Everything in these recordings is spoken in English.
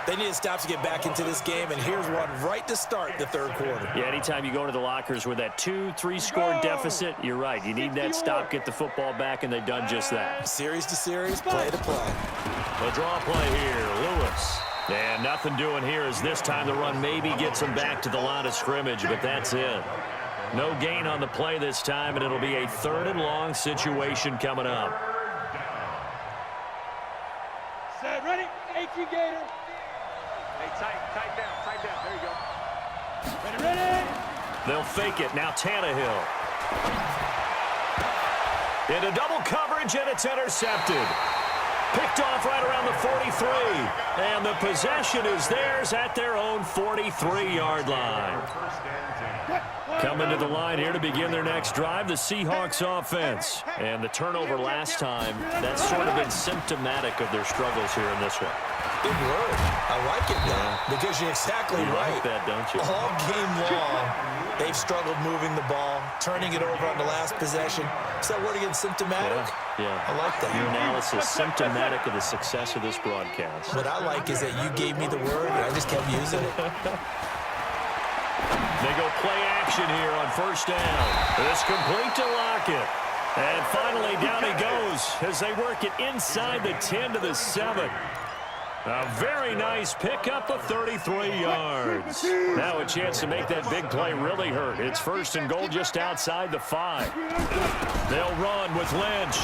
They need to stop to get back into this game, and here's one right to start the third quarter. Yeah, anytime you go into the lockers with that 2-3 score deficit, you're right. You need that stop, get the football back, and they've done just that. Series to series, play to play. A draw play here, Lewis. And nothing doing here as this time the run maybe gets them back to the line of scrimmage, but that's it. No gain on the play this time, and it'll be a 3rd and long situation coming up. Set, ready, 18 Gator. Hey, tight down. There you go. Ready. They'll fake it. Now Tannehill. Into double coverage, and it's intercepted. Picked off right around the 43. And the possession is theirs at their own 43-yard line. Coming to the line here to begin their next drive, the Seahawks offense. And the turnover last time, that's sort of been symptomatic of their struggles here in this one. Big word. I like it, though, because you're exactly right. You like that, don't you? All game long, they've struggled moving the ball, turning it over on the last possession. Is that word again, symptomatic? Yeah. I like that. Your analysis, symptomatic of the success of this broadcast. What I like is that you gave me the word, and I just kept using it. They go play action here on first down. It's complete to Lockett. And finally, down he goes as they work it inside the 10 to the 7. A very nice pickup of 33 yards. Now a chance to make that big play really hurt. It's 1st and goal just outside the 5. They'll run with Lynch.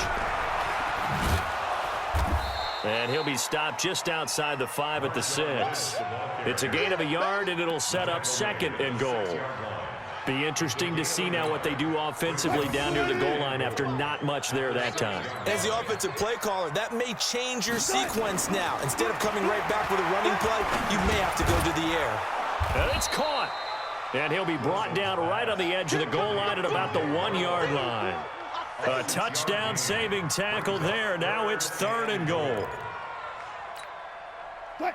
And he'll be stopped just outside the 5 at the 6. It's a gain of a yard, and it'll set up 2nd and goal. Be interesting to see now what they do offensively down near the goal line after not much there that time. As the offensive play caller, that may change your sequence now. Instead of coming right back with a running play, you may have to go to the air. And it's caught. And he'll be brought down right on the edge of the goal line at about the 1-yard line. A touchdown-saving tackle there. Now it's 3rd and goal.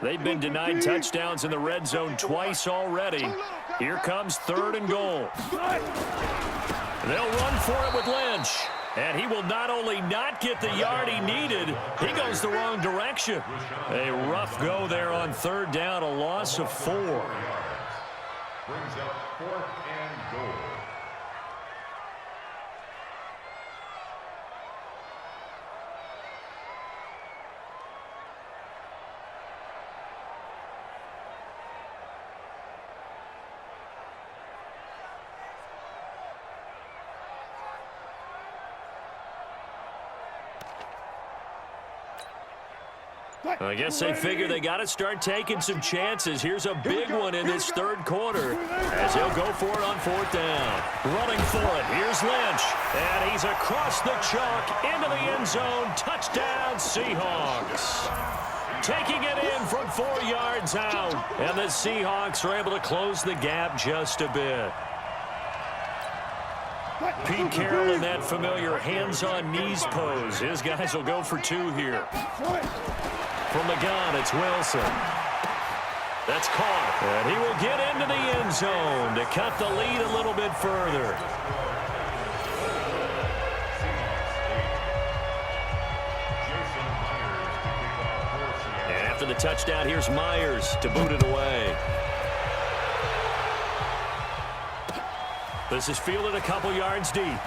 They've been denied touchdowns in the red zone twice already. Here comes 3rd and goal. They'll run for it with Lynch. And he will not only not get the yard he needed, he goes the wrong direction. A rough go there on 3rd down, a loss of 4. Brings up 4th and goal. I guess they figure they got to start taking some chances. Here's a big one in this 3rd quarter as he'll go for it on 4th down. Running for it. Here's Lynch. And he's across the chalk into the end zone. Touchdown, Seahawks. Taking it in from 4 yards out. And the Seahawks are able to close the gap just a bit. Pete Carroll in that familiar hands-on knees pose. His guys will go for 2 here. From the gun, it's Wilson. That's caught. And he will get into the end zone to cut the lead a little bit further. And after the touchdown, here's Myers to boot it away. This is fielded a couple yards deep.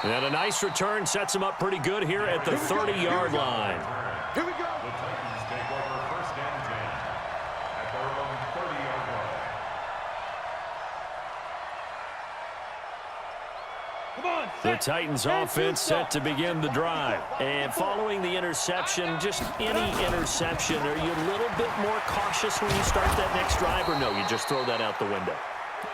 And a nice return sets him up pretty good here at the 30-yard line. Here we go. The Titans take over 1st and 10 at their own 30-yard line. Come on. The Titans offense set to begin the drive. And following the interception, just any interception, are you a little bit more cautious when you start that next drive, or no, you just throw that out the window?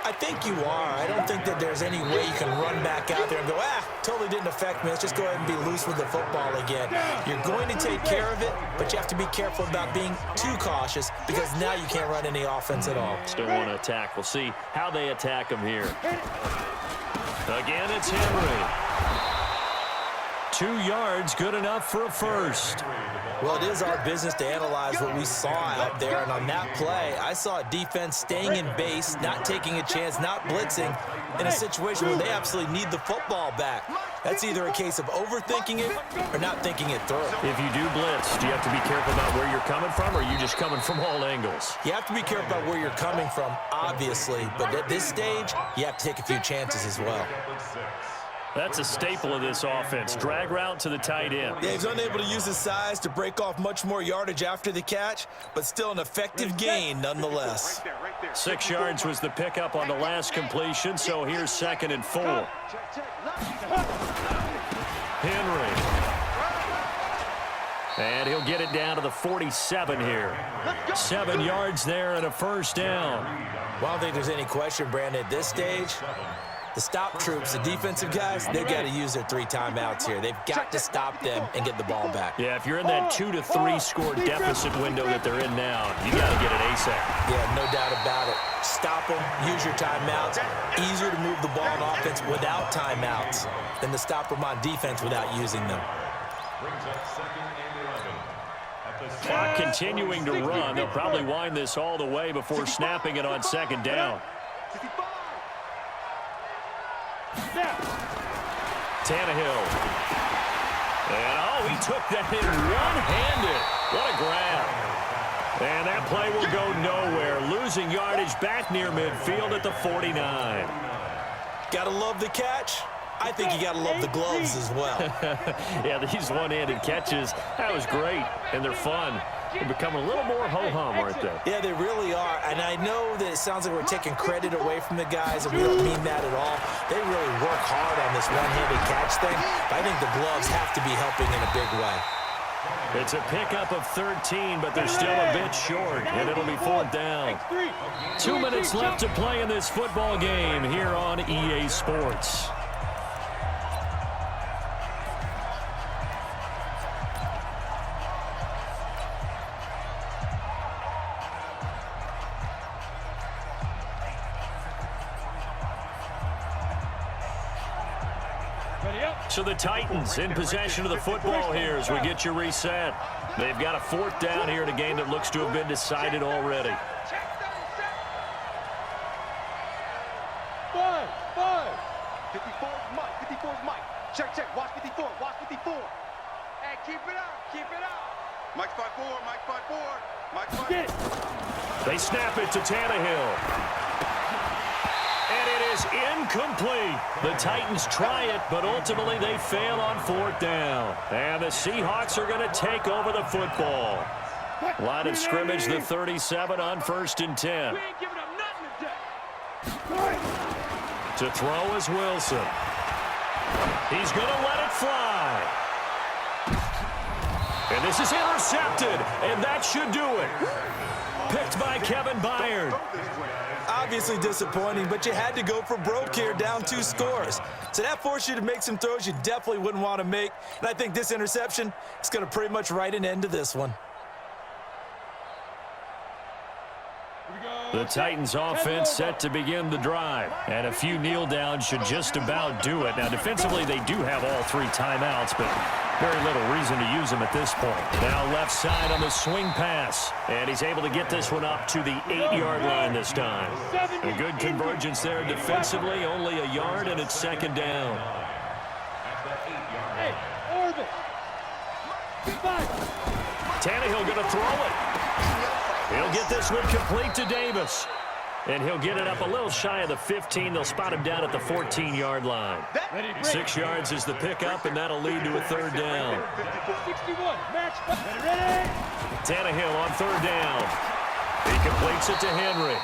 I think you are. I don't think that there's any way you can run back out there and go, totally didn't affect me. Let's just go ahead and be loose with the football again. You're going to take care of it, but you have to be careful about being too cautious because now you can't run any offense at all. Still want to attack. We'll see how they attack him here. Again, it's Henry. 2 yards, good enough for a first. Well, it is our business to analyze what we saw out there, and on that play, I saw a defense staying in base, not taking a chance, not blitzing, in a situation where they absolutely need the football back. That's either a case of overthinking it or not thinking it through. If you do blitz, do you have to be careful about where you're coming from, or are you just coming from all angles? You have to be careful about where you're coming from, obviously, but at this stage, you have to take a few chances as well. That's a staple of this offense. Drag route to the tight end. Yeah, he's unable to use his size to break off much more yardage after the catch, but still an effective gain nonetheless. 6 yards was the pickup on the last completion, so here's 2nd and 4. Henry. And he'll get it down to the 47 here. 7 yards there and a first down. Well, I don't think there's any question, Brandon, at this stage. The stop troops, the defensive guys, they've got to use their 3 timeouts here. They've got to stop them and get the ball back. Yeah, if you're in that 2 to 3 score deficit window that they're in now, you got to get it ASAP. Yeah, no doubt about it. Stop them, use your timeouts. Easier to move the ball on offense without timeouts than to stop them on defense without using them. Clock continuing to run. They'll probably wind this all the way before snapping it on 2nd down. Tannehill. And, oh, he took that in one-handed. What a grab. And that play will go nowhere. Losing yardage back near midfield at the 49. Gotta love the catch. I think you gotta love the gloves as well. Yeah, these one-handed catches, that was great. And they're fun. They're becoming a little more ho-hum, aren't they? Yeah, they really are. And I know that it sounds like we're taking credit away from the guys, and we don't mean that at all. They really work hard on this one-handed catch thing. But I think the gloves have to be helping in a big way. It's a pickup of 13, but they're still a bit short, and it'll be 4th down. 2 minutes left to play in this football game here on EA Sports. So the Titans in possession of the football here as we get you reset. They've got a 4th down here in a game that looks to have been decided already. 54 is Mike. 54 is Mike. Check. Watch 54. Watch 54. Hey, keep it up. Keep it up. Mike's 5-4. Mike's 5-4. Mike's 5-4. They snap it to Tannehill. And it is incomplete. The Titans try it, but ultimately they fail on 4th down. And the Seahawks are going to take over the football. Line of scrimmage, the 37 on 1st and 10. We ain't giving up nothing today. To throw is Wilson. He's going to let it fly. And this is intercepted, and that should do it. Picked by Kevin Byard. Obviously disappointing, but you had to go for broke here, down 2 scores. So that forced you to make some throws you definitely wouldn't want to make. And I think this interception is going to pretty much write an end to this one. The Titans offense set to begin the drive. And a few kneel downs should just about do it. Now defensively they do have all 3 timeouts, but very little reason to use them at this point. Now left side on the swing pass. And he's able to get this one up to the 8-yard line this time. A good convergence there defensively, only a yard, and it's 2nd down. Hey, Orvis. Tannehill going to throw it. He'll get this one complete to Davis. And he'll get it up a little shy of the 15. They'll spot him down at the 14-yard line. 6 yards is the pickup, and that'll lead to a 3rd down. 61, match. Ready? Tannehill on 3rd down. He completes it to Henry.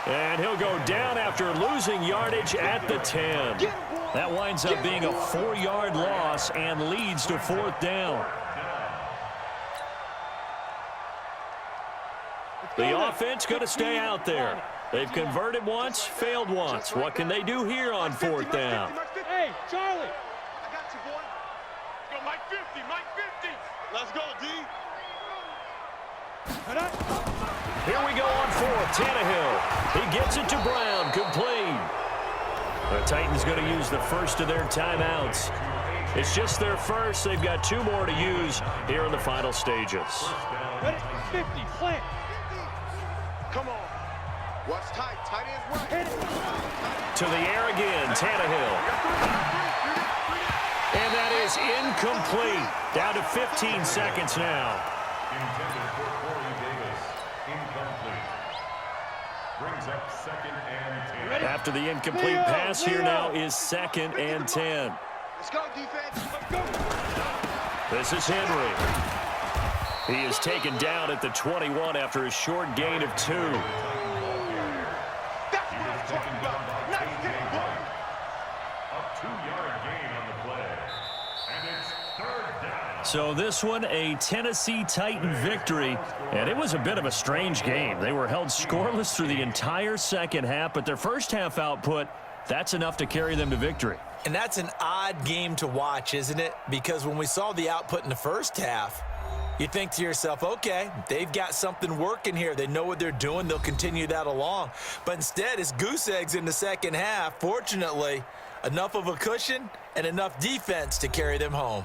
And he'll go down after losing yardage at the 10. That winds up being a 4-yard loss and leads to 4th down. The offense going to stay out there. They've converted once, failed once. What can they do here on 4th down? Hey, Charlie. I got you, boy. Go, Mike 50. Mike 50. Let's go, D. Here we go on 4th. Tannehill. He gets it to Brown. Complete. The Titans going to use the first of their timeouts. It's just their first. They've got 2 more to use here in the final stages. Ready? 50. Plant. Come on. Watch tight. Tight ends right. Hit it. To the air again, Tannehill. And that is incomplete. Down to 15 seconds now. Intended for Corey Davis. Incomplete. Brings up 2nd and 10. After the incomplete pass, here now is 2nd and 10. Let's go, defense. Let's go. This is Henry. He is taken down at the 21 after a short gain of 2. That's what I'm talking about. Nice hit, boy. A 2-yard gain on the play. And it's 3rd down. So this one, a Tennessee Titan victory, and it was a bit of a strange game. They were held scoreless through the entire second half, but their first half output, that's enough to carry them to victory. And that's an odd game to watch, isn't it? Because when we saw the output in the first half, you think to yourself, okay, they've got something working here. They know what they're doing. They'll continue that along. But instead, it's goose eggs in the second half. Fortunately, enough of a cushion and enough defense to carry them home.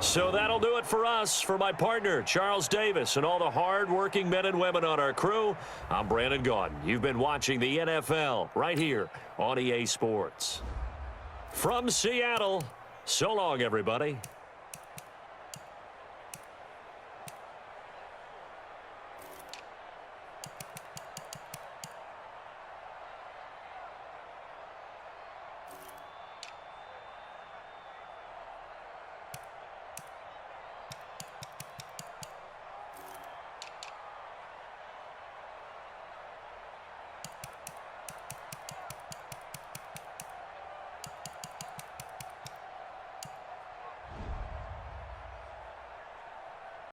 So that'll do it for us. For my partner, Charles Davis, and all the hard-working men and women on our crew, I'm Brandon Gaudin. You've been watching the NFL right here on EA Sports. From Seattle, so long, everybody.